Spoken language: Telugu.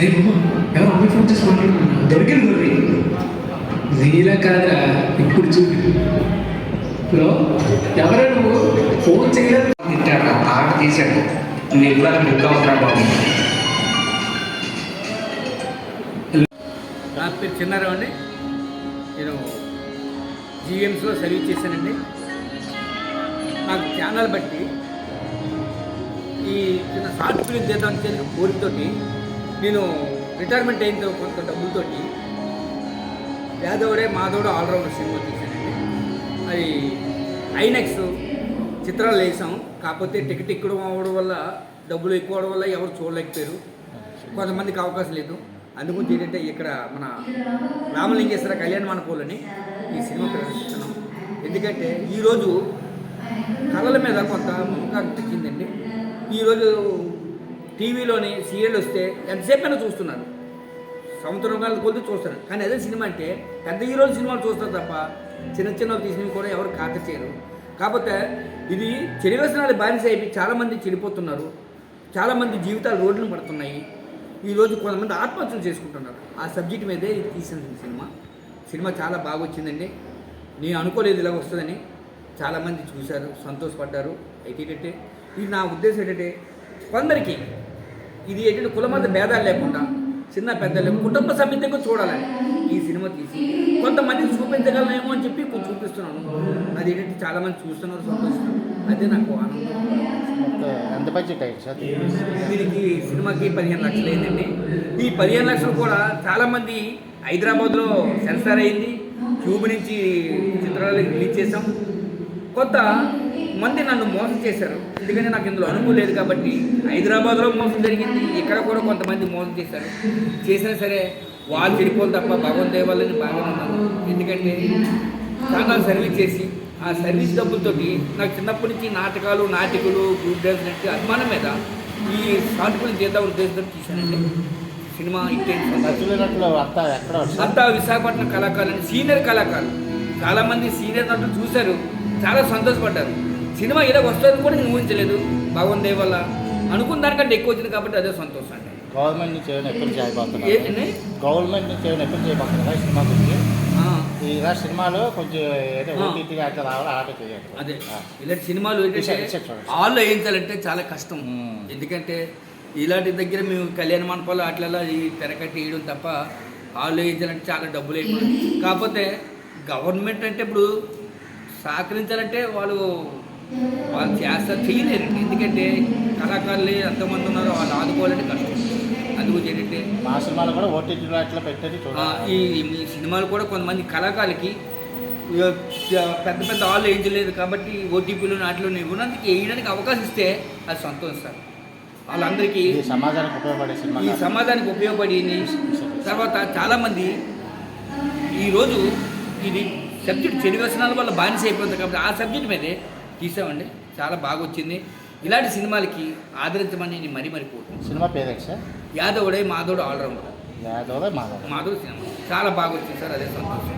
రేపు ఎవరు అమ్మాయి ఫోన్ చేసి మాట్లాడుతున్నా దొరికింది దొరికి నీలా కాదురా ఇప్పుడు చూపి హలో ఎవరా నువ్వు ఫోన్ చేయలేదు తిట్టాడు ఆట తీశాడు నువ్వు ఎప్పుడు బుక్ అవుతున్నా బాబు. నా పేరు చిన్నారావు అండి. నేను జీఎంసీలో సర్వీస్ చేశానండి. నాకు ఛానల్ బట్టి ఈ చిన్న షార్ట్ ఫిల్మ్ చేద్దామని కోరికతోటి నేను రిటైర్మెంట్ అయిన కొంత డబ్బులతోటి యాదవుడే మాధవుడు ఆల్రౌండర్ సినిమా తీశానండి. అది ఐనెక్స్ చిత్రాలు వేసాం. కాకపోతే టికెట్ ఎక్కువ అవ్వడం వల్ల డబ్బులు ఎక్కువ అవడం వల్ల ఎవరు చూడలేకపోయారు, కొంతమందికి అవకాశం లేదు. అందుగురించి ఏంటంటే ఇక్కడ మన రామలింగేశ్వర కళ్యాణ మండపంలోని ఈ సినిమా ప్రదర్శిస్తున్నాం. ఎందుకంటే ఈరోజు కళల మీద కొంత మమకారం తెచ్చిందండి. ఈరోజు టీవీలోని సీరియల్ వస్తే ఎంతసేపైనా చూస్తున్నారు, సంవత్సరం కాలం కొద్ది చూస్తారు. కానీ అదే సినిమా అంటే పెద్ద హీరోల సినిమాలు చూస్తారు తప్ప చిన్న చిన్న తీసినవి కూడా ఎవరు ఖాతా చేయరు. కాకపోతే ఇది చెడు వ్యసనాలు బానిస అయిపోయి చాలామంది చెడిపోతున్నారు, చాలామంది జీవితాలు రోడ్లను పడుతున్నాయి. ఈరోజు కొంతమంది ఆత్మహత్యలు చేసుకుంటున్నారు. ఆ సబ్జెక్ట్ మీదే తీసిన సినిమా చాలా బాగా వచ్చిందండి. నేను అనుకోలేదు ఇలా వస్తుందని. చాలామంది చూశారు, సంతోషపడ్డారు. అయితే ఏంటంటే ఇది నా ఉద్దేశం ఏంటంటే కొందరికి ఇది ఏంటంటే కుల మత భేదాలు లేకుండా చిన్న పెద్దలు కుటుంబ సమేతంగా చూడాలని ఈ సినిమా తీసి కొంతమందికి చూపించగలనేమో అని చెప్పి కొంచెం చూపిస్తున్నాను. అది ఏంటంటే చాలామంది చూస్తున్నారు, సంతోషిస్తున్నారు. అదే నాకు ఆనందం. ఎంత బడ్జెట్ అయింది సార్ దీనికి? సినిమాకి 15 లక్షలు అయిందండి. ఈ 15 లక్షలు కూడా చాలామంది హైదరాబాద్లో సెన్సార్ అయింది, ట్యూబ్ నుంచి చిత్రాలు రిలీజ్ చేసాం. కొంత మంది నన్ను మోసం చేశారు, ఎందుకంటే నాకు ఇందులో అనుభవం లేదు కాబట్టి. హైదరాబాద్లో మోసం జరిగింది, ఇక్కడ కూడా కొంతమంది మోసం చేశారు. చేసినా సరే వాళ్ళు చెడిపోలు తప్ప భగవంతు దేవాలని బాగా ఉన్నాను. ఎందుకంటే చాలా సర్వీస్ చేసి ఆ సర్వీస్ డబ్బులతోటి నాకు చిన్నప్పటి నుంచి నాటికలు గ్రూప్ డ్యాన్స్ అంటే అభిమానం మీద ఈ షార్ట్ ఫిల్మ్ చేద్దాం ఉద్దేశంతో తీశానండి. సినిమా అంతా విశాఖపట్నం కళాకారులు, సీనియర్ కళాకారులు చాలామంది సీనియర్ నటులు చూశారు, చాలా సంతోషపడ్డారు. సినిమా ఇలా వస్తుందని కూడా నేను ఊహించలేదు. భగవంతు దయ వల్ల అనుకున్న దానికంటే ఎక్కువ వచ్చింది కాబట్టి అదే సంతోషం అండి. గవర్నమెంట్ నుంచి ఏమైనా ఎప్పుడు చేయబోతున్నారు? గవర్నమెంట్ నుంచి ఏమైనా ఎప్పుడు చేయబోతున్నారు సినిమా గురించి? ఇలా సినిమాలు కొంచెం ఓటీటీగా అట్లా రావాలి, ఆర్డర్ చేయాలి. అదే ఇలాంటి సినిమాలు హాల్లో వేయించాలంటే చాలా కష్టం. ఎందుకంటే ఇలాంటి దగ్గర మేము కళ్యాణ మండపాలు అట్లా ఈ తెరకట్టి వేయడం తప్ప హాల్లో వేయించాలంటే చాలా డబ్బులు అయిపోయింది. కాకపోతే గవర్నమెంట్ అంటే ఇప్పుడు సహకరించాలంటే వాళ్ళు చేస్తారు, చేయలేరండి. ఎందుకంటే కళాకారులు ఎంతమంది ఉన్నారో వాళ్ళు ఆదుకోవాలంటే కష్టం. అందుగురించి ఏంటంటే మా సినిమాలు కూడా ఓటీటీలో అట్లా పెట్టేది ఈ సినిమాలు కూడా కొంతమంది కళాకారులకి పెద్ద పెద్ద హాల్లో వేయించలేదు కాబట్టి ఓటీపీలు నాటిలో ఇవ్వడానికి వేయడానికి అవకాశం ఇస్తే అది సంతోషం సార్. వాళ్ళందరికీ సమాజానికి ఉపయోగపడి తర్వాత చాలామంది ఈరోజు ఇది సబ్జెక్ట్ చెడు వ్యసనాల వల్ల బానిస అయిపోతుంది కాబట్టి ఆ సబ్జెక్ట్ మీదే తీసామండి. చాలా బాగా వచ్చింది. ఇలాంటి సినిమాలకి ఆదరించమని నేను మరీ కోరుతున్నాను. సినిమా పేరు సార్ యాదవుడే మాధవుడు ఆల్రౌండర్. యాదవుడే మాధవుడు సినిమా చాలా బాగా వచ్చింది సార్, అదే సంతోషం.